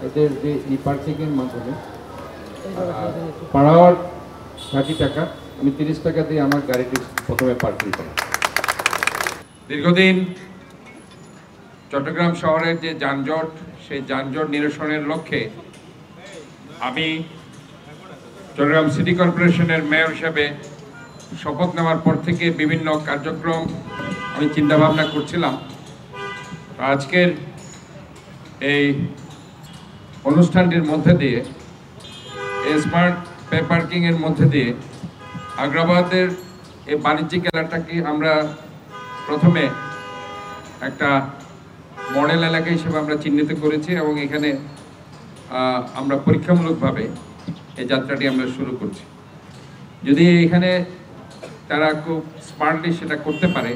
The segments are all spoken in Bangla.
এদের যে ই পার্কিংয়ের মাধ্যমে পার আওয়ার 30 টাকা, আমি 30 টাকা দিয়ে আমার গাড়িটি প্রথমে পার্কিং করি। দীর্ঘদিন চট্টগ্রাম শহরের যে যানজট, সেই যানজট নিরসনের লক্ষ্যে আমি চট্টগ্রাম সিটি কর্পোরেশনের মেয়র হিসেবে শপথ নেওয়ার পর থেকে বিভিন্ন কার্যক্রম আমি চিন্তাভাবনা করছিলাম। আজকের এই অনুষ্ঠানটির মধ্যে দিয়ে স্মার্ট পে পার্কিংয়ের মধ্যে দিয়ে আগ্রাবাদের এই বাণিজ্যিক এলাকাটাকে আমরা প্রথমে একটা মডেল এলাকা হিসেবে আমরা চিহ্নিত করেছি এবং এখানে আমরা পরীক্ষামূলকভাবে এই যাত্রাটি আমরা শুরু করছি। যদি এখানে তারা খুব স্মার্টলি সেটা করতে পারে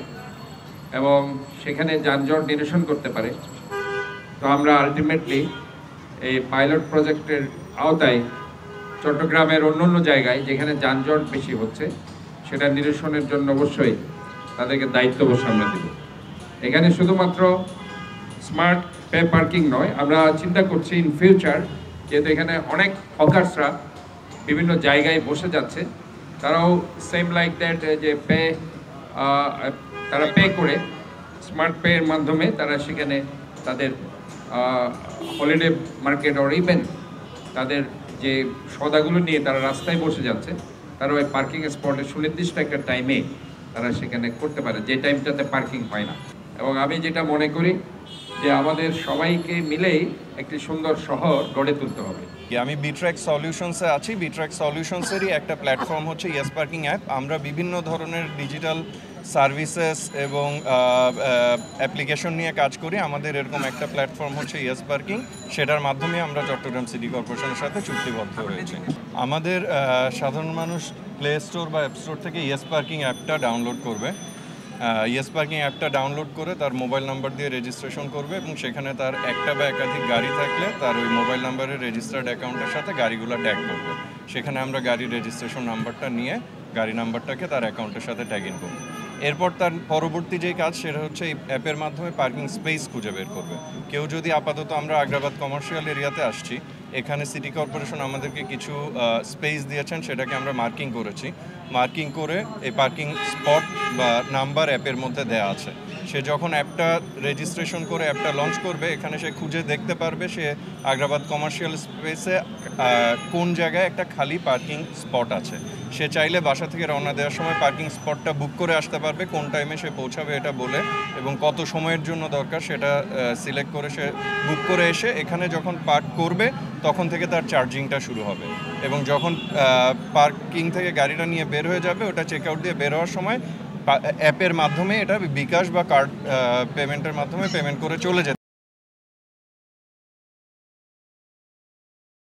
এবং সেখানে যানজট নিরসন করতে পারে, তো আমরা আলটিমেটলি এই পাইলট প্রজেক্টের আওতায় চট্টগ্রামের অন্য জায়গায় যেখানে যানজট বেশি হচ্ছে সেটা নিরসনের জন্য অবশ্যই তাদেরকে দায়িত্ববোধ আমরা দেব। এখানে শুধুমাত্র স্মার্ট পে পার্কিং নয়, আমরা চিন্তা করছি ইন ফিউচার, যেহেতু এখানে অনেক হকার্সরা বিভিন্ন জায়গায় বসে যাচ্ছে, তারাও সেম লাইক দ্যাট যে তারা পে করে স্মার্ট পে এর মাধ্যমে তারা সেখানে তাদের হলিডে মার্কেট অর ইভেন তাদের যে সদাগুলো নিয়ে তারা রাস্তায় বসে যাচ্ছে, তারা ওই পার্কিং স্পটে সুনির্দিষ্ট একটা টাইমে তারা সেখানে করতে পারে, যে টাইমটাতে পার্কিং হয় না। এবং আমি যেটা মনে করি যে আমাদের সবাইকে মিলেই একটি সুন্দর শহর গড়ে তুলতে হবে। আমি বিট্র্যাক সলিউশনসে আছি। বিট্র্যাক সলিউশনসেরই একটা প্ল্যাটফর্ম হচ্ছে ইয়েস পার্কিং অ্যাপ। আমরা বিভিন্ন ধরনের ডিজিটাল সার্ভিসেস এবং অ্যাপ্লিকেশন নিয়ে কাজ করি। আমাদের এরকম একটা প্ল্যাটফর্ম হচ্ছে ইয়েস পার্কিং, সেটার মাধ্যমে আমরা চট্টগ্রাম সিটি কর্পোরেশনের সাথে চুক্তিবদ্ধ হয়েছি। আমাদের সাধারণ মানুষ প্লে স্টোর বা অ্যাপ স্টোর থেকে ইয়েস পার্কিং অ্যাপটা ডাউনলোড করবে। ইয়েস পার্কিং অ্যাপটা ডাউনলোড করে তার মোবাইল নাম্বার দিয়ে রেজিস্ট্রেশন করবে এবং সেখানে তার একটা বা একাধিক গাড়ি থাকলে তার ওই মোবাইল নাম্বারের রেজিস্টার্ড অ্যাকাউন্টের সাথে গাড়িগুলো ট্যাগ করবে। সেখানে আমরা গাড়ির রেজিস্ট্রেশন নাম্বারটা নিয়ে গাড়ি নাম্বারটাকে তার অ্যাকাউন্টের সাথে ট্যাগ ইন করব। এরপর তার পরবর্তী যেই কাজ সেটা হচ্ছে এই অ্যাপের মাধ্যমে পার্কিং স্পেস খুঁজে বের করবে। কেউ যদি আপাতত আমরা আগ্রাবাদ কমার্শিয়াল এরিয়াতে আসছি, এখানে সিটি কর্পোরেশন আমাদেরকে কিছু স্পেস দিয়েছেন, সেটাকে আমরা মার্কিং করেছি। মার্কিং করে এই পার্কিং স্পট বা নাম্বার অ্যাপের মধ্যে দেয়া আছে। সে যখন অ্যাপটা রেজিস্ট্রেশন করে অ্যাপটা লঞ্চ করবে, এখানে সে খুঁজে দেখতে পারবে সে আগ্রাবাদ কমার্শিয়াল স্পেসে কোন জায়গায় একটা খালি পার্কিং স্পট আছে। সে চাইলে বাসা থেকে রওনা দেওয়ার সময় পার্কিং স্পটটা বুক করে আসতে পারবে, কোন টাইমে সে পৌঁছাবে এটা বলে এবং কত সময়ের জন্য দরকার সেটা সিলেক্ট করে সে বুক করে এসে এখানে যখন পার্ক করবে তখন থেকে তার চার্জিংটা শুরু হবে এবং যখন পার্কিং থেকে গাড়িটা নিয়ে বের হয়ে যাবে, ওটা চেক আউট দিয়ে বের হওয়ার সময় অ্যাপের মাধ্যমে এটা বিকাশ বা কার্ড পেমেন্টের মাধ্যমে পেমেন্ট করে চলে যেতে